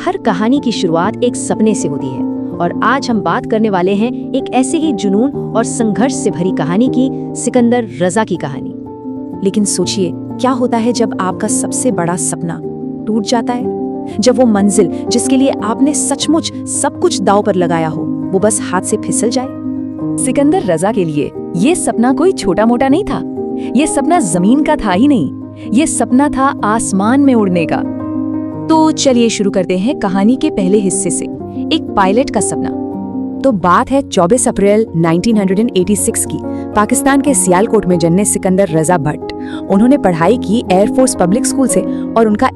हर कहानी की शुरुआत एक सपने से होती है और आज हम बात करने वाले हैं एक ऐसे ही जुनून और संघर्ष से भरी कहानी की, सिकंदर रजा की कहानी। लेकिन सोचिए, क्या होता है जब आपका सबसे बड़ा सपना टूट जाता है? जब वो मंजिल जिसके लिए आपने सचमुच सब कुछ दांव पर लगाया हो, वो बस हाथ से फिसल जाए। सिकंदर रजा के लिए ये सपना कोई छोटा मोटा नहीं था। ये सपना जमीन का था ही नहीं, ये सपना था आसमान में उड़ने का। तो चलिए शुरू करते हैं कहानी के पहले हिस्से से, एक पायलट का सपना। तो बात है 24 अप्रैल 1986 की। पाकिस्तान के सियालकोट में जन्मे सिकंदर रजा भट्ट। उन्होंने पढ़ाई की एयरफोर्स पब्लिक स्कूल से और उनका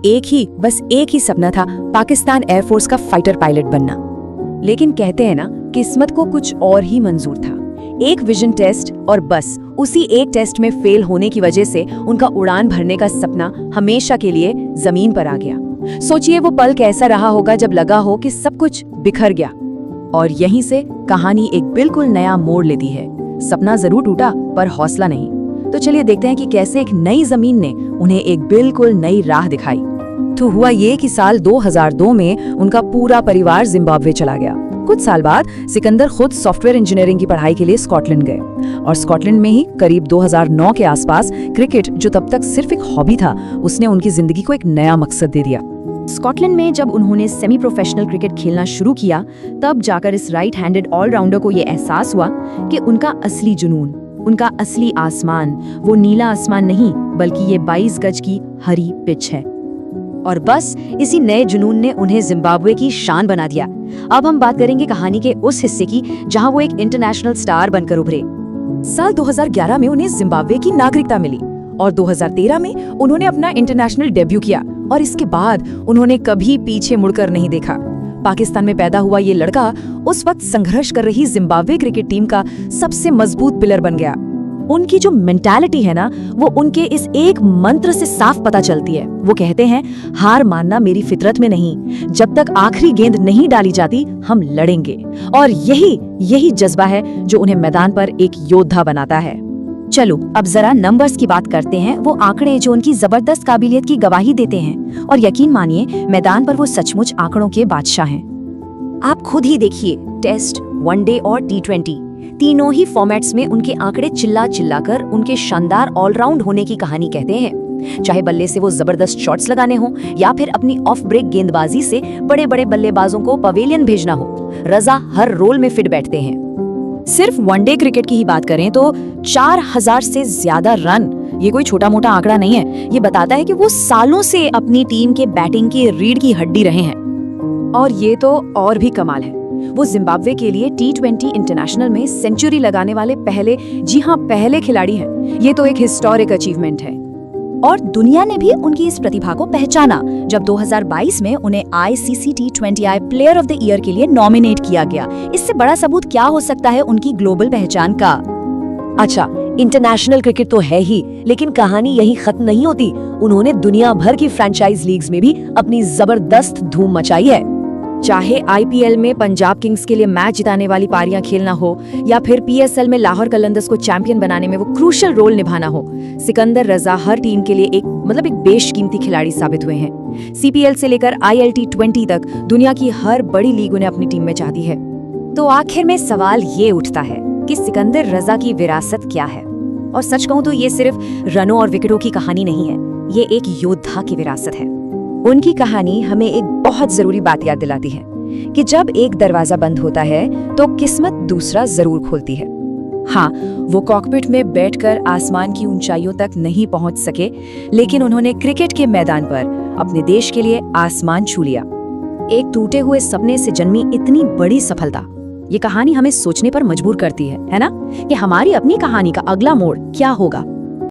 बस एक ही सपना था, पाकिस्तान एयरफोर्स का फाइटर पायलट बनना। लेकिन कहते हैं ना, किस्मत को कुछ और ही मंजूर था। एक विजन टेस्ट और बस उसी एक टेस्ट में फेल होने की वजह से उनका उड़ान भरने का सपना हमेशा के लिए जमीन पर आ गया। सोचिए वो पल कैसा रहा होगा जब लगा हो कि सब कुछ बिखर गया। और यहीं से कहानी एक बिल्कुल नया मोड़ लेती है। सपना जरूर टूटा पर हौसला नहीं। तो चलिए देखते हैं कि कैसे एक नई जमीन ने उन्हें एक बिल्कुल नई राह दिखाई। तो हुआ ये कि साल 2002 में उनका पूरा परिवार जिम्बाब्वे चला गया। कुछ साल बाद सिकंदर खुद सॉफ्टवेयर इंजीनियरिंग की पढ़ाई के लिए स्कॉटलैंड गए और स्कॉटलैंड में ही करीब 2009 के आसपास क्रिकेट, जो तब तक सिर्फ एक हॉबी था, उसने उनकी जिंदगी को एक नया मकसद दे दिया। स्कॉटलैंड में जब उन्होंने सेमी प्रोफेशनल क्रिकेट खेलना शुरू किया, तब जाकर इस राइट हैंडेड ऑलराउंडर को ये एहसास हुआ कि उनका असली जुनून, उनका असली आसमान, वो नीला आसमान नहीं बल्कि ये 22 गज की हरी पिच है। और बस इसी नए जुनून ने उन्हें जिम्बाब्वे की शान बना दिया। अब हम बात करेंगे कहानी के उस हिस्से की जहां वो एक इंटरनेशनल स्टार बनकर उभरे। साल 2011 में उन्हें जिम्बाब्वे की नागरिकता मिली और 2013 में उन्होंने अपना इंटरनेशनल डेब्यू किया और इसके बाद उन्होंने कभी पीछे मुड़कर नहीं देखा। पाकिस्तान में पैदा हुआ ये लड़का उस वक्त संघर्ष कर रही जिम्बाब्वे क्रिकेट टीम का सबसे मजबूत पिलर बन गया। उनकी जो मेंटालिटी है ना, वो उनके इस एक मंत्र से साफ पता चलती है। वो कहते हैं, हार मानना मेरी फितरत में नहीं, जब तक आखिरी गेंद नहीं डाली जाती हम लड़ेंगे। और यही जज्बा है जो उन्हें मैदान पर एक योद्धा बनाता है। चलो अब जरा नंबर्स की बात करते हैं, वो आंकड़े जो उनकी जबरदस्त काबिलियत की गवाही देते हैं। और यकीन मानिए, मैदान पर वो सचमुच आंकड़ों के बादशाह हैं। आप खुद ही देखिए, टेस्ट, वनडे और T20 तीनों ही फॉर्मेट्स में उनके आंकड़े चिल्ला कर उनके शानदार ऑलराउंड होने की कहानी कहते हैं। चाहे बल्ले से वो जबरदस्त शॉट्स लगाने हो या फिर अपनी ऑफ ब्रेक गेंदबाजी से बड़े बड़े बल्लेबाजों को पवेलियन भेजना हो, रजा हर रोल में फिट बैठते हैं। सिर्फ वनडे क्रिकेट की ही बात करें तो 4000 से ज्यादा रन, ये कोई छोटा मोटा आंकड़ा नहीं है। ये बताता है कि वो सालों से अपनी टीम के बैटिंग की रीढ़ की हड्डी रहे हैं। और ये तो और भी कमाल है, वो जिम्बाब्वे के लिए T20 इंटरनेशनल में सेंचुरी लगाने वाले पहले खिलाड़ी हैं। ये तो एक हिस्टोरिक अचीवमेंट है। और दुनिया ने भी उनकी इस प्रतिभा को पहचाना जब 2022 में उन्हें ICC T20I player of the year के लिए नॉमिनेट किया गया। इससे बड़ा सबूत क्या हो सकता है उनकी ग्लोबल पहचान का। अच्छा, इंटरनेशनल क्रिकेट तो है ही, लेकिन कहानी यहीं खत्म नहीं होती। उन्होंने दुनिया भर की फ्रेंचाइज लीग्स में भी अपनी जबरदस्त धूम मचाई है। चाहे IPL में पंजाब किंग्स के लिए मैच जिताने वाली पारियां खेलना हो या फिर PSL में लाहौर कलंदर्स को चैंपियन बनाने में वो क्रूशियल रोल निभाना हो, सिकंदर रजा हर टीम के लिए एक बेशकीमती खिलाड़ी साबित हुए हैं। CPL से लेकर ILT20 तक दुनिया की हर बड़ी लीग उन्हें अपनी टीम में चाहती है। तो आखिर में सवाल ये उठता है कि सिकंदर रजा की विरासत क्या है? और सच कहूं तो ये सिर्फ रनों और विकेटों की कहानी नहीं है, ये एक योद्धा की विरासत है। उनकी कहानी हमें एक बहुत जरूरी बात याद दिलाती है कि जब एक दरवाजा बंद होता है तो किस्मत दूसरा जरूर खोलती है। हाँ, वो कॉकपिट में बैठकर आसमान की ऊंचाइयों तक नहीं पहुंच सके, लेकिन उन्होंने क्रिकेट के मैदान पर अपने देश के लिए आसमान छू लिया। एक टूटे हुए सपने से जन्मी इतनी बड़ी सफलता, ये कहानी हमें सोचने पर मजबूर करती है ना, कि हमारी अपनी कहानी का अगला मोड़ क्या होगा।